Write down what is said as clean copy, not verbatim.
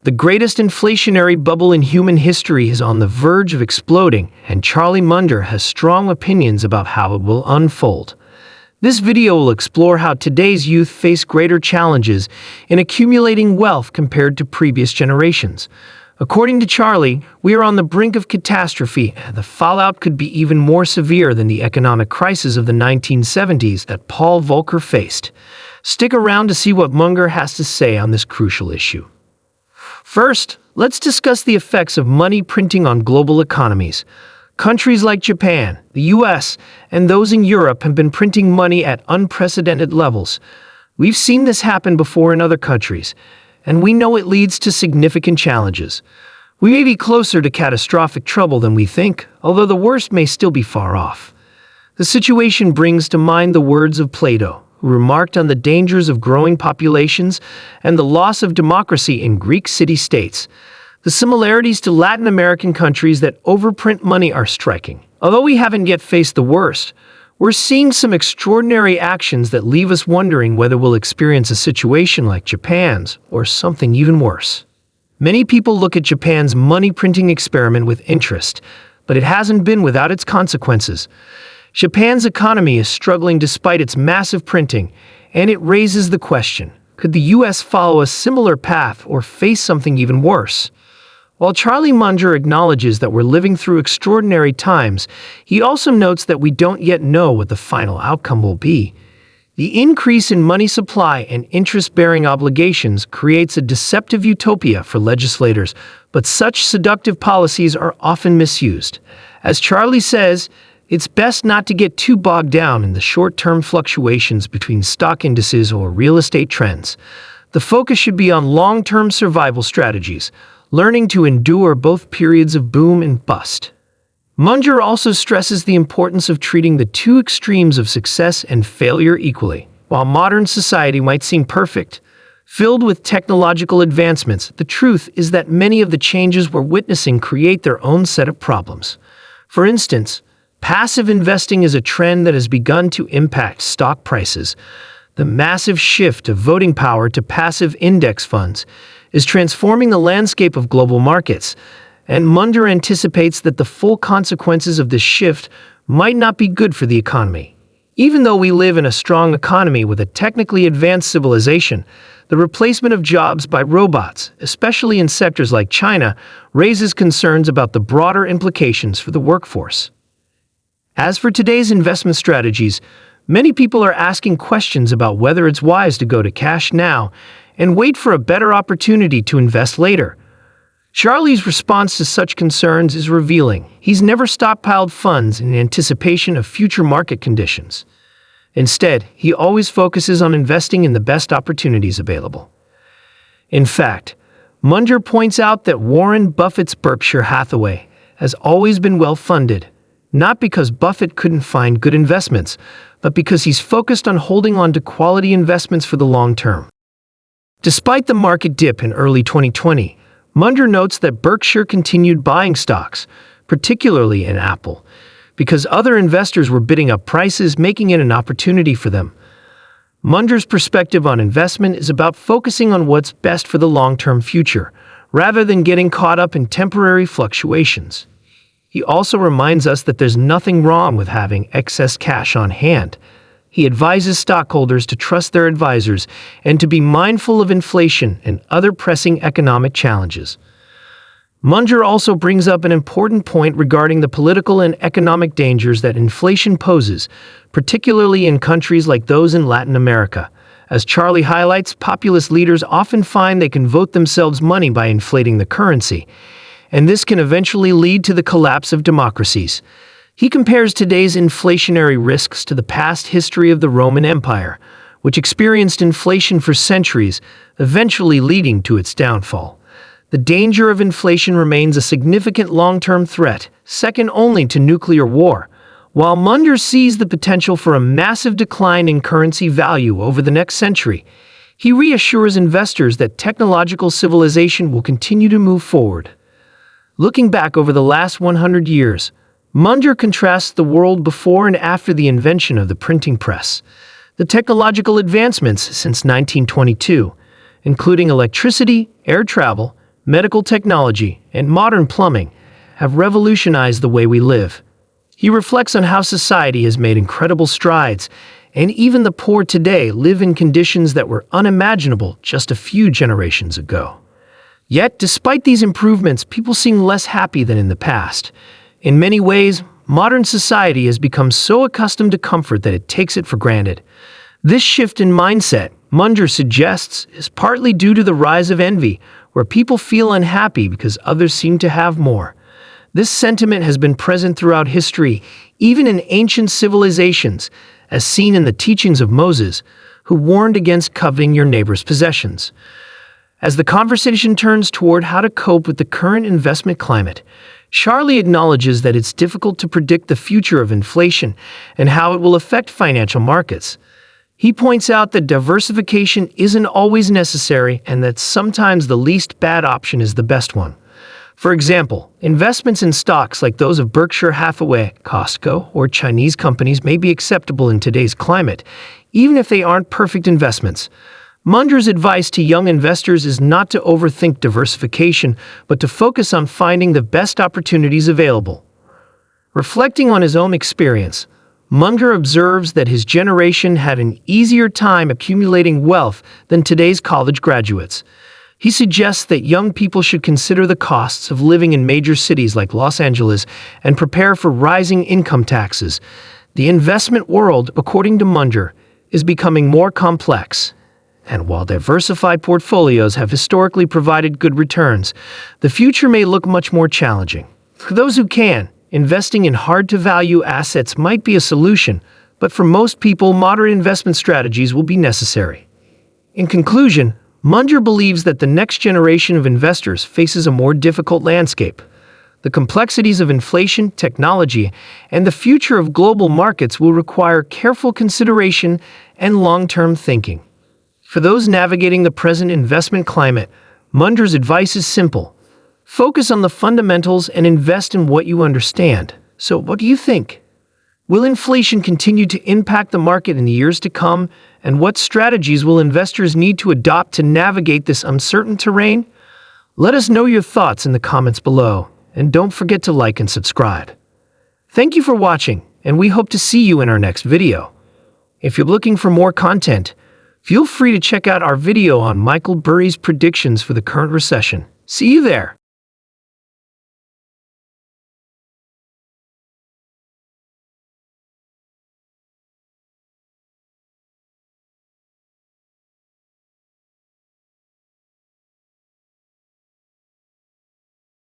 The greatest inflationary bubble in human history is on the verge of exploding, and Charlie Munger has strong opinions about how it will unfold. This video will explore how today's youth face greater challenges in accumulating wealth compared to previous generations. According to Charlie, we are on the brink of catastrophe, and the fallout could be even more severe than the economic crisis of the 1970s that Paul Volcker faced. Stick around to see what Munger has to say on this crucial issue. First, let's discuss the effects of money printing on global economies. Countries like Japan, the US, and those in Europe have been printing money at unprecedented levels. We've seen this happen before in other countries, and we know it leads to significant challenges. We may be closer to catastrophic trouble than we think, although the worst may still be far off. The situation brings to mind the words of Plato, who remarked on the dangers of growing populations and the loss of democracy in Greek city-states. The similarities to Latin American countries that overprint money are striking. Although we haven't yet faced the worst, we're seeing some extraordinary actions that leave us wondering whether we'll experience a situation like Japan's or something even worse. Many people look at Japan's money printing experiment with interest, but it hasn't been without its consequences. Japan's economy is struggling despite its massive printing, and it raises the question, could the US follow a similar path or face something even worse? While Charlie Munger acknowledges that we're living through extraordinary times, he also notes that we don't yet know what the final outcome will be. The increase in money supply and interest-bearing obligations creates a deceptive utopia for legislators, but such seductive policies are often misused. As Charlie says, it's best not to get too bogged down in the short-term fluctuations between stock indices or real estate trends. The focus should be on long-term survival strategies, learning to endure both periods of boom and bust. Munger also stresses the importance of treating the two extremes of success and failure equally. While modern society might seem perfect, filled with technological advancements, the truth is that many of the changes we're witnessing create their own set of problems. For instance, passive investing is a trend that has begun to impact stock prices. The massive shift of voting power to passive index funds is transforming the landscape of global markets, and Munger anticipates that the full consequences of this shift might not be good for the economy. Even though we live in a strong economy with a technically advanced civilization, the replacement of jobs by robots, especially in sectors like China, raises concerns about the broader implications for the workforce. As for today's investment strategies, many people are asking questions about whether it's wise to go to cash now and wait for a better opportunity to invest later. Charlie's response to such concerns is revealing. He's never stockpiled funds in anticipation of future market conditions. Instead, he always focuses on investing in the best opportunities available. In fact, Munger points out that Warren Buffett's Berkshire Hathaway has always been well-funded, not because Buffett couldn't find good investments, but because he's focused on holding on to quality investments for the long term. Despite the market dip in early 2020, Munger notes that Berkshire continued buying stocks, particularly in Apple, because other investors were bidding up prices, making it an opportunity for them. Munger's perspective on investment is about focusing on what's best for the long-term future, rather than getting caught up in temporary fluctuations. He also reminds us that there's nothing wrong with having excess cash on hand. He advises stockholders to trust their advisors and to be mindful of inflation and other pressing economic challenges. Munger also brings up an important point regarding the political and economic dangers that inflation poses, particularly in countries like those in Latin America. As Charlie highlights, populist leaders often find they can vote themselves money by inflating the currency, and this can eventually lead to the collapse of democracies. He compares today's inflationary risks to the past history of the Roman Empire, which experienced inflation for centuries, eventually leading to its downfall. The danger of inflation remains a significant long-term threat, second only to nuclear war. While Munger sees the potential for a massive decline in currency value over the next century, he reassures investors that technological civilization will continue to move forward. Looking back over the last 100 years, Munger contrasts the world before and after the invention of the printing press. The technological advancements since 1922, including electricity, air travel, medical technology, and modern plumbing have revolutionized the way we live. He reflects on how society has made incredible strides, and even the poor today live in conditions that were unimaginable just a few generations ago. Yet, despite these improvements, people seem less happy than in the past. In many ways, modern society has become so accustomed to comfort that it takes it for granted. This shift in mindset, Munger suggests, is partly due to the rise of envy, where people feel unhappy because others seem to have more. This sentiment has been present throughout history, even in ancient civilizations, as seen in the teachings of Moses, who warned against coveting your neighbor's possessions. As the conversation turns toward how to cope with the current investment climate, Charlie acknowledges that it's difficult to predict the future of inflation and how it will affect financial markets. He points out that diversification isn't always necessary and that sometimes the least bad option is the best one. For example, investments in stocks like those of Berkshire Hathaway, Costco, or Chinese companies may be acceptable in today's climate, even if they aren't perfect investments. Munger's advice to young investors is not to overthink diversification, but to focus on finding the best opportunities available. Reflecting on his own experience, Munger observes that his generation had an easier time accumulating wealth than today's college graduates. He suggests that young people should consider the costs of living in major cities like Los Angeles and prepare for rising income taxes. The investment world, according to Munger, is becoming more complex. And while diversified portfolios have historically provided good returns, the future may look much more challenging. For those who can, investing in hard-to-value assets might be a solution, but for most people, moderate investment strategies will be necessary. In conclusion, Munger believes that the next generation of investors faces a more difficult landscape. The complexities of inflation, technology, and the future of global markets will require careful consideration and long-term thinking. For those navigating the present investment climate, Munger's advice is simple. Focus on the fundamentals and invest in what you understand. So, what do you think? Will inflation continue to impact the market in the years to come? And what strategies will investors need to adopt to navigate this uncertain terrain? Let us know your thoughts in the comments below, and don't forget to like and subscribe. Thank you for watching, and we hope to see you in our next video. If you're looking for more content, feel free to check out our video on Michael Burry's predictions for the current recession. See you there!